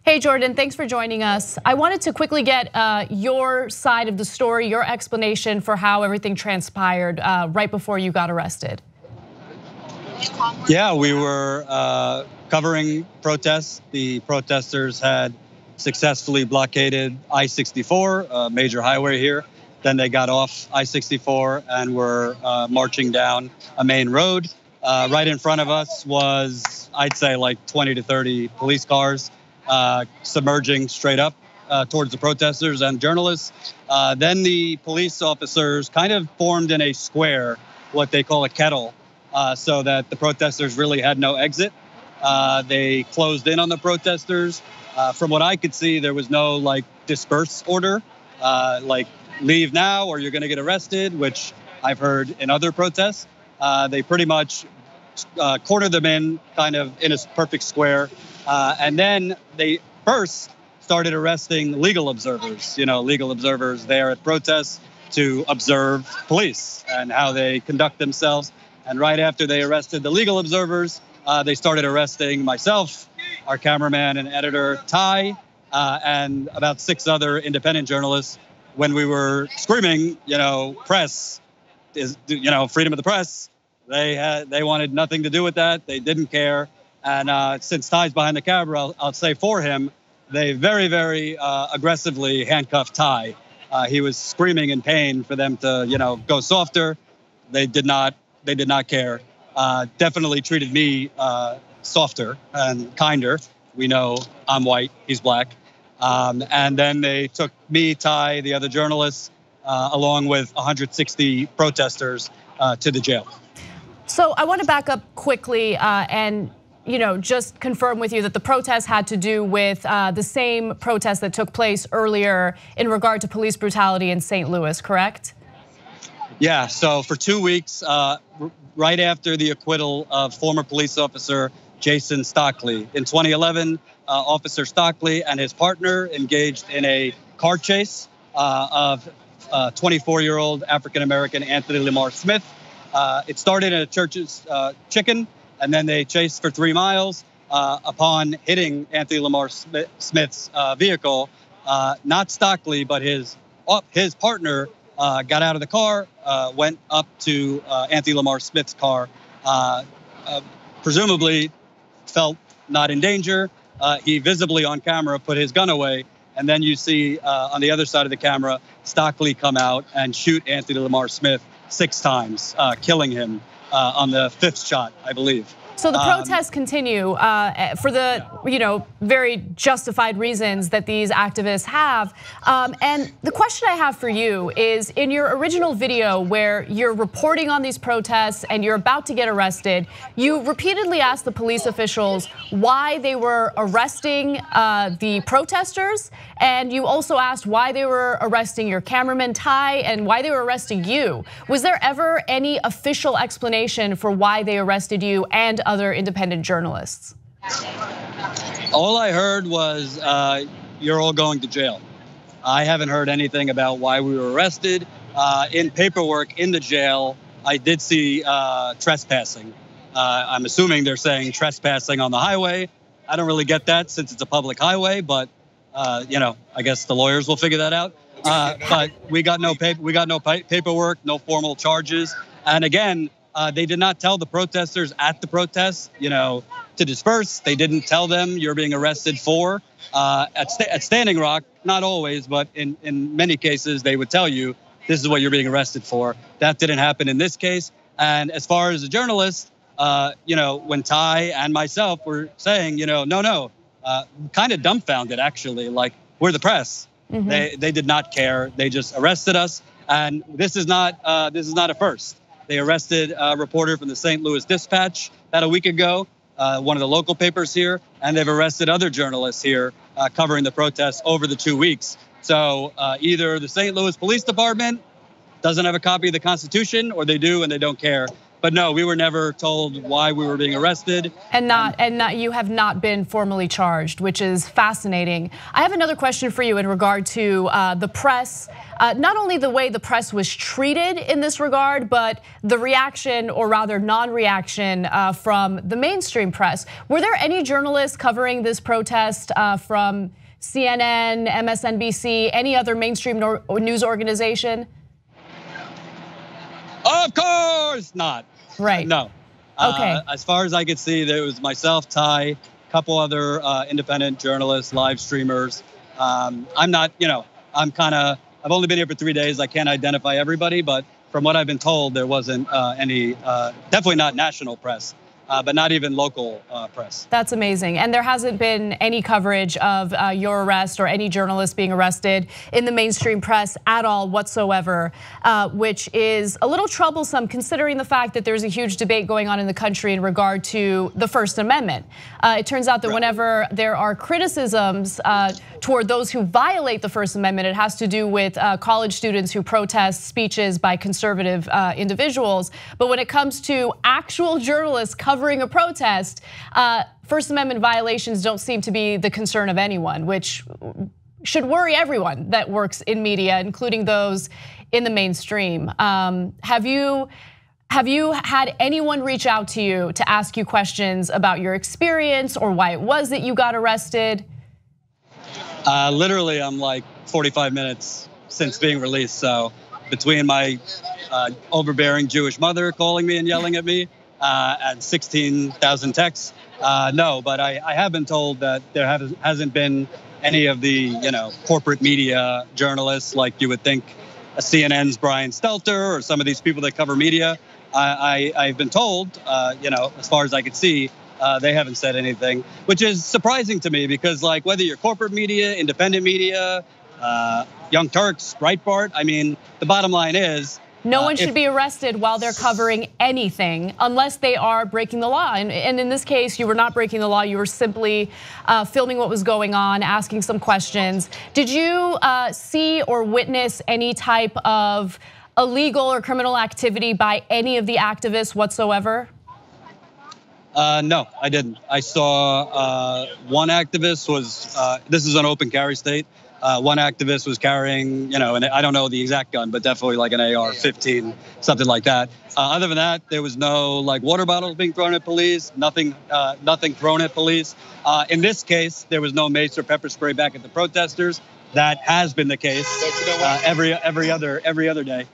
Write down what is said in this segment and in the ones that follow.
Hey, Jordan, thanks for joining us. I wanted to quickly get your side of the story, your explanation for how everything transpired right before you got arrested. Yeah, we were covering protests. The protesters had successfully blockaded I-64, a major highway here. Then they got off I-64 and were marching down a main road. Right in front of us was, I'd say, like 20 to 30 police cars submerging straight up towards the protesters and journalists. Then the police officers kind of formed in a square, what they call a kettle, so that the protesters really had no exit. They closed in on the protesters. From what I could see, there was no like disperse order, like leave now or you're going to get arrested, which I've heard in other protests. They pretty much cornered them in kind of in a perfect square. And then they first started arresting legal observers, legal observers there at protests to observe police and how they conduct themselves. And right after they arrested the legal observers, they started arresting myself, our cameraman and editor, Ty, and about 6 other independent journalists when we were screaming, press is, freedom of the press. They wanted nothing to do with that. They didn't care. And since Ty's behind the camera, I'll say for him, they very, very aggressively handcuffed Ty. He was screaming in pain for them to, go softer. They did not care. Definitely treated me softer and kinder. We know I'm white, he's black. And then they took me, Ty, the other journalists, along with 160 protesters to the jail. So I want to back up quickly and just confirm with you that the protest had to do with the same protest that took place earlier in regard to police brutality in St. Louis, correct? Yeah, so for 2 weeks, right after the acquittal of former police officer Jason Stockley. In 2011, Officer Stockley and his partner engaged in a car chase of 24-year-old African-American Anthony Lamar Smith. It started at a church's chicken, and then they chased for 3 miles. Upon hitting Anthony Lamar Smith's vehicle, not Stockley, but his partner got out of the car, went up to Anthony Lamar Smith's car, presumably felt not in danger. He visibly on camera put his gun away. And then you see on the other side of the camera, Stockley come out and shoot Anthony Lamar Smith 6 times, killing him on the 5th shot, I believe. So the protests continue for the very justified reasons that these activists have. And the question I have for you is, in your original video where you're reporting on these protests and you're about to get arrested, you repeatedly asked the police officials why they were arresting the protesters, and you also asked why they were arresting your cameraman Ty and why they were arresting you. Was there ever any official explanation for why they arrested you and other independent journalists? All I heard was you're all going to jail. I haven't heard anything about why we were arrested. In paperwork in the jail, I did see trespassing. I'm assuming they're saying trespassing on the highway. I don't really get that since it's a public highway, but I guess the lawyers will figure that out. But we got no paperwork, no formal charges, and again, they did not tell the protesters at the protest, to disperse. They didn't tell them you're being arrested for. At Standing Rock, not always, but in many cases, they would tell you this is what you're being arrested for. That didn't happen in this case. And as far as a journalist, when Ty and myself were saying, no, kind of dumbfounded actually, like we're the press. Mm-hmm. They did not care. They just arrested us, and this is not a first. They arrested a reporter from the St. Louis Dispatch about a week ago, one of the local papers here, and they've arrested other journalists here covering the protests over the 2 weeks. So either the St. Louis Police Department doesn't have a copy of the Constitution, or they do and they don't care. But no, we were never told why we were being arrested. And you have not been formally charged, which is fascinating. I have another question for you in regard to the press. Not only the way the press was treated in this regard, but the reaction, or rather non-reaction, from the mainstream press. Were there any journalists covering this protest from CNN, MSNBC, any other mainstream news organization? Of course not. Right. No. Okay. As far as I could see, there was myself, Ty, a couple other independent journalists, live streamers. I'm not, I've only been here for 3 days. I can't identify everybody, but from what I've been told, there wasn't any, definitely not national press. But not even local press. That's amazing. And there hasn't been any coverage of your arrest or any journalist being arrested in the mainstream press at all whatsoever, which is a little troublesome considering the fact that there's a huge debate going on in the country in regard to the First Amendment. It turns out that whenever there are criticisms toward those who violate the First Amendment, it has to do with college students who protest speeches by conservative individuals. But when it comes to actual journalists covering a protest, First Amendment violations don't seem to be the concern of anyone, which should worry everyone that works in media, including those in the mainstream. Have you had anyone reach out to you to ask you questions about your experience or why it was that you got arrested? Literally, I'm like 45 minutes since being released. So between my overbearing Jewish mother calling me and yelling at me, and 16,000 texts. No, but I have been told that there hasn't been any of the corporate media journalists like you would think, CNN's Brian Stelter or some of these people that cover media. I've been told, as far as I could see, they haven't said anything, which is surprising to me because like whether you're corporate media, independent media, Young Turks, Breitbart, I mean, the bottom line is, no one should be arrested while they're covering anything unless they are breaking the law. And in this case, you were not breaking the law. You were simply filming what was going on, asking some questions. Did you see or witness any type of illegal or criminal activity by any of the activists whatsoever? No, I didn't. I saw one activist was, this is an open carry state. One activist was carrying, and I don't know the exact gun, but definitely like an AR-15, something like that. Other than that, there was no like water bottles being thrown at police, nothing thrown at police. In this case, there was no mace or pepper spray back at the protesters. That has been the case every other day.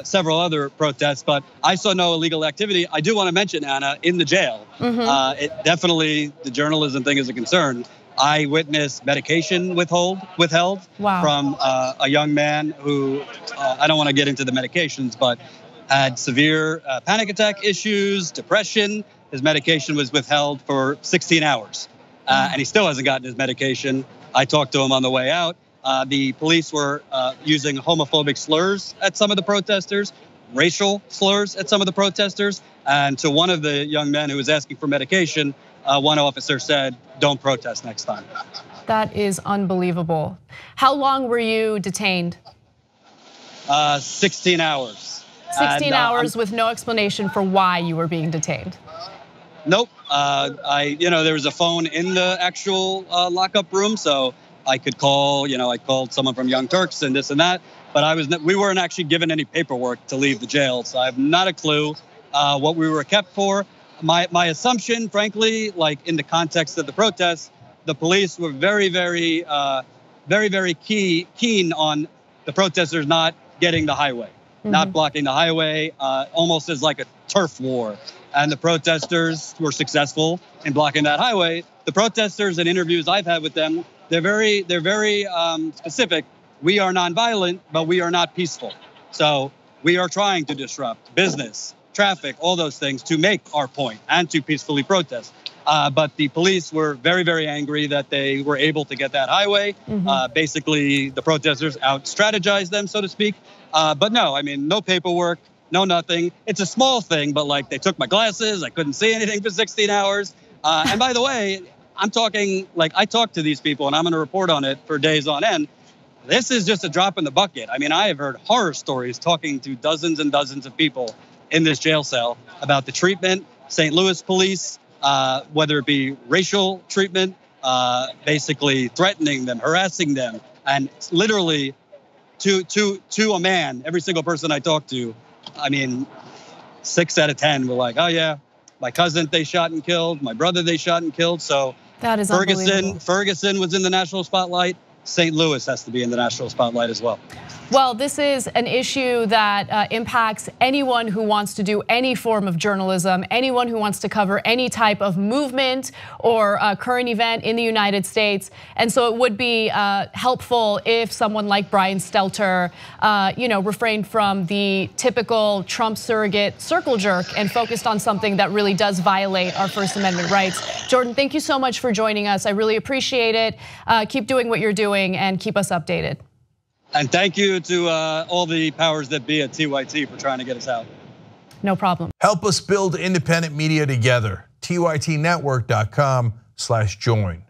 Several other protests, but I saw no illegal activity. I do want to mention, Anna, in the jail, it definitely, the journalism thing is a concern. I witnessed medication withheld from a young man who, I don't want to get into the medications, but had severe panic attack issues, depression. His medication was withheld for 16 hours, and he still hasn't gotten his medication. I talked to him on the way out. The police were using homophobic slurs at some of the protesters, racial slurs at some of the protesters. And to one of the young men who was asking for medication, one officer said, "Don't protest next time." That is unbelievable. How long were you detained? 16 hours. 16 hours with no explanation for why you were being detained? Nope. There was a phone in the actual lockup room, so I could call, I called someone from Young Turks and this and that, but we weren't actually given any paperwork to leave the jail, so I have not a clue what we were kept for. My assumption, frankly, like in the context of the protests, the police were very, very, very keen on the protesters not getting the highway, not blocking the highway, almost as like a turf war. And the protesters were successful in blocking that highway. The protesters in interviews I've had with them, they're very specific. We are nonviolent, but we are not peaceful. So we are trying to disrupt business, traffic, all those things to make our point and to peacefully protest. But the police were very, very angry that they were able to get that highway. Basically, the protesters out-strategized them, so to speak. But no, I mean, no paperwork, no nothing. It's a small thing, but like they took my glasses. I couldn't see anything for 16 hours. And by the way, I'm talking, like I talked to these people and I'm going to report on it for days on end. This is just a drop in the bucket. I mean, I have heard horror stories talking to dozens and dozens of people in this jail cell about the treatment, St. Louis police, whether it be racial treatment, basically threatening them, harassing them, and literally to a man, every single person I talked to, I mean, 6 out of 10 were like, oh yeah, my cousin they shot and killed, my brother they shot and killed. So that is Ferguson was in the national spotlight. St. Louis has to be in the national spotlight as well. Well, this is an issue that impacts anyone who wants to do any form of journalism, anyone who wants to cover any type of movement or current event in the United States. And so it would be helpful if someone like Brian Stelter, refrained from the typical Trump surrogate circle jerk and focused on something that really does violate our First Amendment rights. Jordan, thank you so much for joining us. I really appreciate it. Keep doing what you're doing and keep us updated. And thank you to all the powers that be at TYT for trying to get us out. No problem. Help us build independent media together. TYTnetwork.com/join.